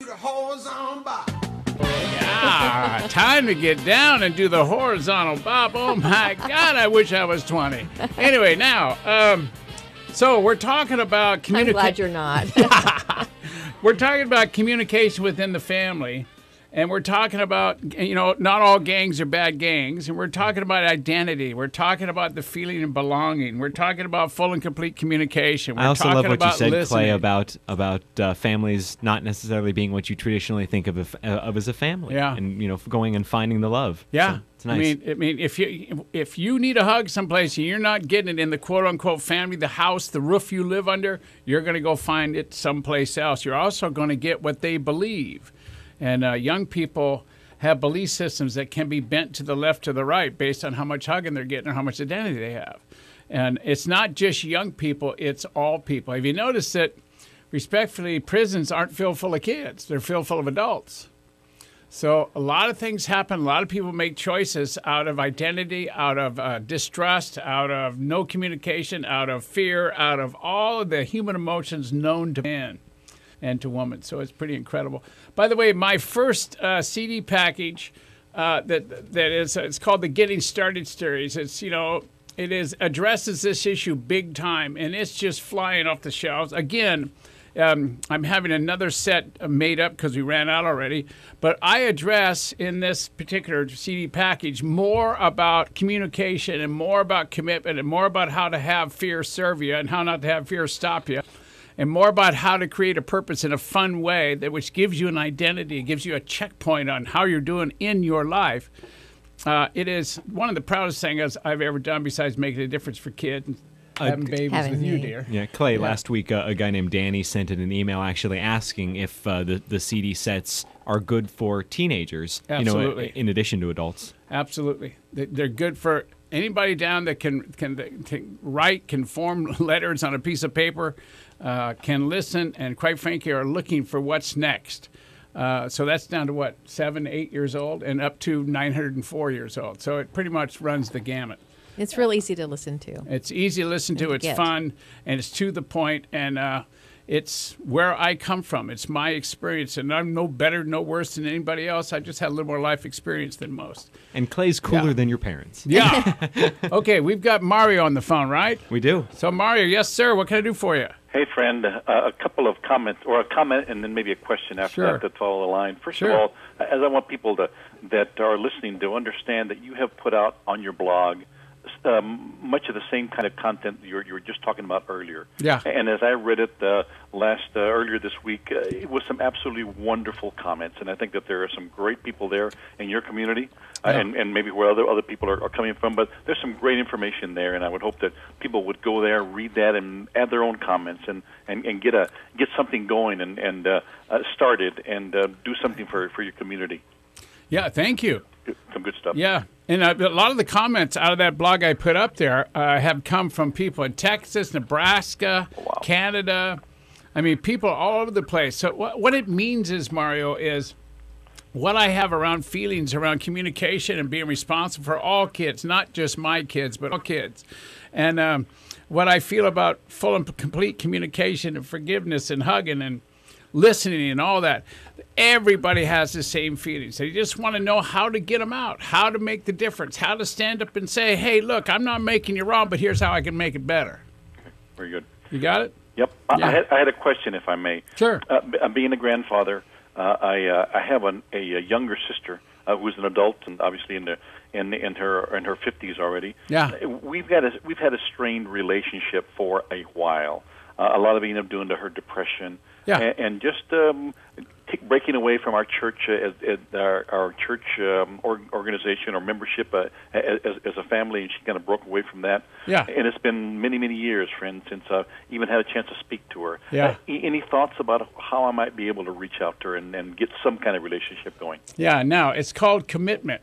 The horizontal bob. Yeah, time to get down and do the horizontal bob. Oh my God, I wish I was 20. Anyway, now, so we're talking about I'm glad you're not. We're talking about communication within the family. And we're talking about, not all gangs are bad gangs. And we're talking about identity. We're talking about the feeling of belonging. We're talking about full and complete communication. We're I also love what you said, listening. Clay, about families not necessarily being what you traditionally think of as a family. Yeah. And, going and finding the love. Yeah. So it's nice. I mean, if you need a hug someplace and you're not getting it in the quote-unquote family, the house, the roof you live under, you're going to go find it someplace else. You're also going to get what they believe. And young people have belief systems that can be bent to the left or the right based on how much hugging they're getting or how much identity they have. And it's not just young people, it's all people. Have you noticed that, respectfully, prisons aren't filled full of kids. They're filled full of adults. So a lot of things happen. A lot of people make choices out of identity, out of distrust, out of no communication, out of fear, out of all of the human emotions known to man and to woman. So it's pretty incredible. By the way, my first CD package it's called the Getting Started series. It addresses this issue big time, and it's just flying off the shelves. Again, I'm having another set made up because we ran out already. But I address in this particular CD package more about communication and more about commitment and more about how to have fear serve you and how not to have fear stop you. And more about how to create a purpose in a fun way which gives you an identity, gives you a checkpoint on how you're doing in your life. It is one of the proudest things I've ever done besides making a difference for kids and having babies with you, dear. Yeah, Clay, last week a guy named Danny sent in an email actually asking if the CD sets are good for teenagers, Absolutely. In addition to adults. Absolutely. They're good for anybody down that can write, can form letters on a piece of paper, can listen, and quite frankly are looking for what's next. So that's down to 7, 8 years old and up to 904 years old. So it pretty much runs the gamut. It's real easy to listen to. It's easy to listen to. It's fun, and it's to the point, and it's where I come from. It's my experience, and I'm no better, no worse than anybody else. I just had a little more life experience than most. And Clay's cooler than your parents. Yeah. Okay, we've got Mario on the phone, right? We do. So, Mario, yes, sir. What can I do for you? Hey, friend, a couple of comments, or a comment and then maybe a question after that to follow the line. First of all, as I want people that are listening to understand that you have put out on your blog much of the same kind of content you were just talking about earlier. Yeah. And as I read it earlier this week, it was some absolutely wonderful comments, and I think that there are some great people there in your community, and maybe where other people are coming from. But there's some great information there, and I would hope that people would go there, read that, and add their own comments, and get something going and started, and do something for your community. Yeah, thank you. Some good stuff. Yeah, and a lot of the comments out of that blog I put up there have come from people in Texas, Nebraska, Canada. I mean, people all over the place. So what it means is, Mario, is what I have around feelings, around communication and being responsible for all kids, not just my kids, but all kids. And what I feel about full and complete communication and forgiveness and hugging and listening and all that. Everybody has the same feelings. They just want to know how to get them out, how to make the difference, how to stand up and say, hey, look, I'm not making you wrong, but here's how I can make it better. Okay. Very good. You got it? Yep. Yeah. I had a question, if I may. Sure. Being a grandfather, I have a younger sister who's an adult and obviously in her 50s already. Yeah. We've had a strained relationship for a while. A lot of it ended up due to her depression. Yeah. And just breaking away from our church, our church organization or membership as a family, and she kind of broke away from that. Yeah. And it's been many, many years, friend, since I even had a chance to speak to her. Yeah. Any thoughts about how I might be able to reach out to her and get some kind of relationship going? Yeah. Now, it's called commitment.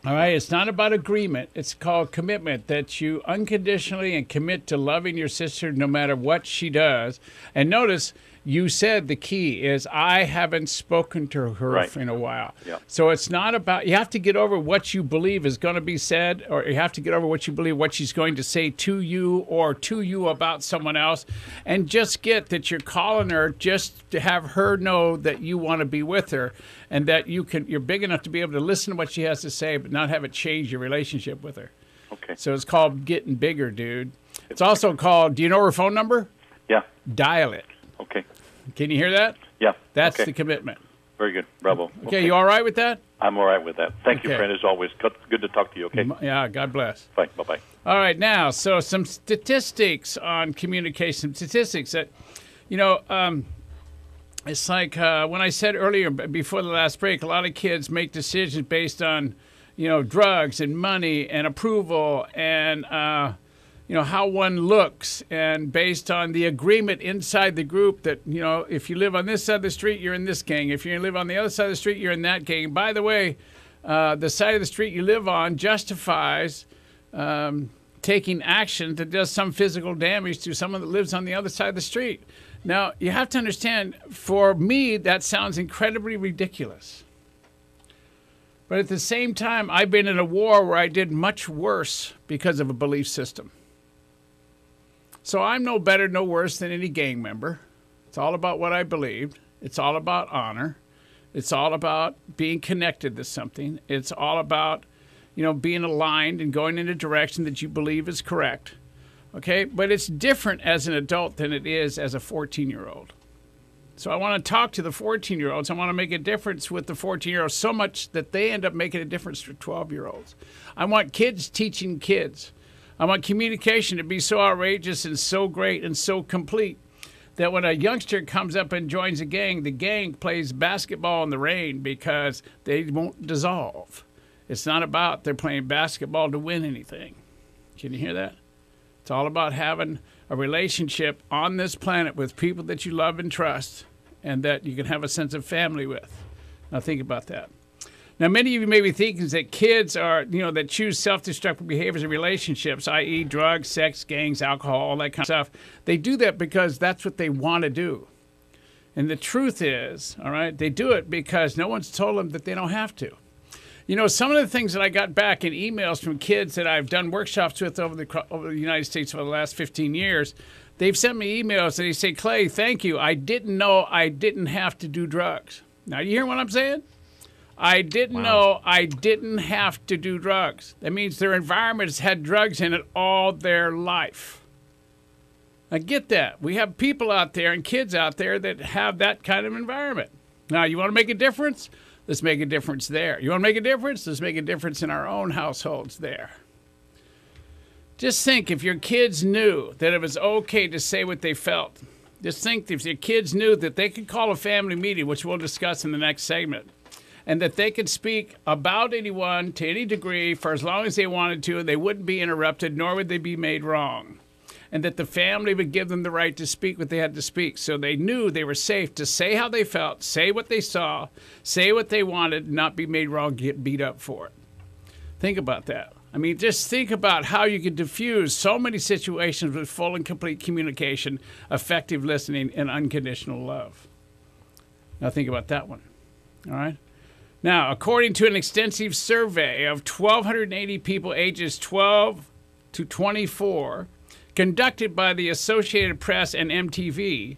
All right, it's not about agreement. It's called commitment, that you unconditionally and commit to loving your sister no matter what she does. And notice, you said the key is I haven't spoken to her Right. in a while. Yeah. So it's not about, you have to get over what you believe is going to be said, or you have to get over what you believe, what she's going to say to you or to you about someone else, and just get that you're calling her just to have her know that you want to be with her and that you're big enough to be able to listen to what she has to say, but not have it change your relationship with her. Okay. So it's called getting bigger, dude. It's also called, do you know her phone number? Yeah. Dial it. Okay. Can you hear that? Yeah. That's okay. the commitment. Very good. Bravo. Okay, you all right with that? I'm all right with that. Thank you, Okay. friend, as always. Good to talk to you, okay? Yeah, God bless. Bye. Bye-bye. All right, now, so some statistics on communication. Statistics that, it's like when I said earlier, before the last break, a lot of kids make decisions based on, drugs and money and approval and, how one looks, and based on the agreement inside the group that, if you live on this side of the street, you're in this gang. If you live on the other side of the street, you're in that gang. By the way, the side of the street you live on justifies taking action that does some physical damage to someone that lives on the other side of the street. Now, you have to understand, for me, that sounds incredibly ridiculous. But at the same time, I've been in a war where I did much worse because of a belief system. So I'm no better, no worse than any gang member. It's all about what I believed. It's all about honor. It's all about being connected to something. It's all about, being aligned and going in a direction that you believe is correct. Okay? But it's different as an adult than it is as a 14-year-old. So I want to talk to the 14-year-olds. I want to make a difference with the 14-year-olds so much that they end up making a difference for 12-year-olds. I want kids teaching kids. I want communication to be so outrageous and so great and so complete that when a youngster comes up and joins the gang plays basketball in the rain because they won't dissolve. It's not about they're playing basketball to win anything. Can you hear that? It's all about having a relationship on this planet with people that you love and trust and that you can have a sense of family with. Now think about that. Now, many of you may be thinking that kids are, that choose self-destructive behaviors in relationships, i.e. drugs, sex, gangs, alcohol, all that kind of stuff. They do that because that's what they want to do. And the truth is, all right, they do it because no one's told them that they don't have to. Some of the things that I got back in emails from kids that I've done workshops with over the United States for the last 15 years, they've sent me emails and they say, Clay, thank you. I didn't know I didn't have to do drugs. Now, you hear what I'm saying? I didn't know I didn't have to do drugs. That means their environment has had drugs in it all their life. I get that. We have people out there and kids out there that have that kind of environment. Now, you want to make a difference? Let's make a difference there. You want to make a difference? Let's make a difference in our own households there. Just think if your kids knew that it was okay to say what they felt. Just think if your kids knew that they could call a family meeting, which we'll discuss in the next segment, and that they could speak about anyone to any degree for as long as they wanted to, and they wouldn't be interrupted, nor would they be made wrong. And that the family would give them the right to speak what they had to speak. So they knew they were safe to say how they felt, say what they saw, say what they wanted, not be made wrong, get beat up for it. Think about that. I mean, just think about how you could diffuse so many situations with full and complete communication, effective listening, and unconditional love. Now think about that one. All right? Now, according to an extensive survey of 1,280 people ages 12 to 24, conducted by the Associated Press and MTV,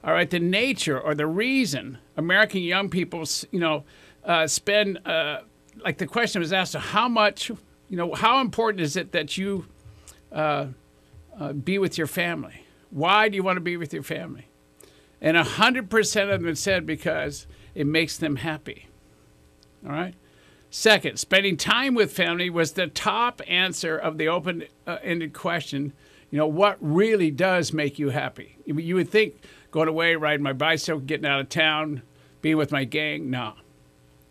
all right, the nature or the reason American young people, spend, like the question was asked, how much, how important is it that you be with your family? Why do you want to be with your family? And 100% of them said because it makes them happy. All right. Second, spending time with family was the top answer of the open-ended question. What really does make you happy? You would think going away, riding my bicycle, getting out of town, being with my gang. No.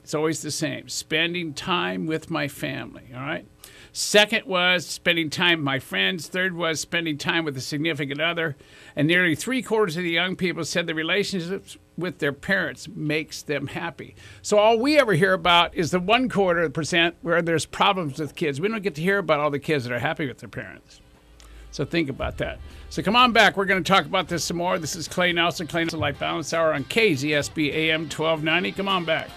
It's always the same. Spending time with my family. All right. Second was spending time with my friends. Third was spending time with a significant other. And nearly 3/4 of the young people said the relationships with their parents makes them happy. So all we ever hear about is the 1/4% where there's problems with kids. We don't get to hear about all the kids that are happy with their parents. So think about that. So come on back. We're going to talk about this some more. This is Clay Nelson, Clay Nelson Life Balance Hour on KZSB AM 1290. Come on back.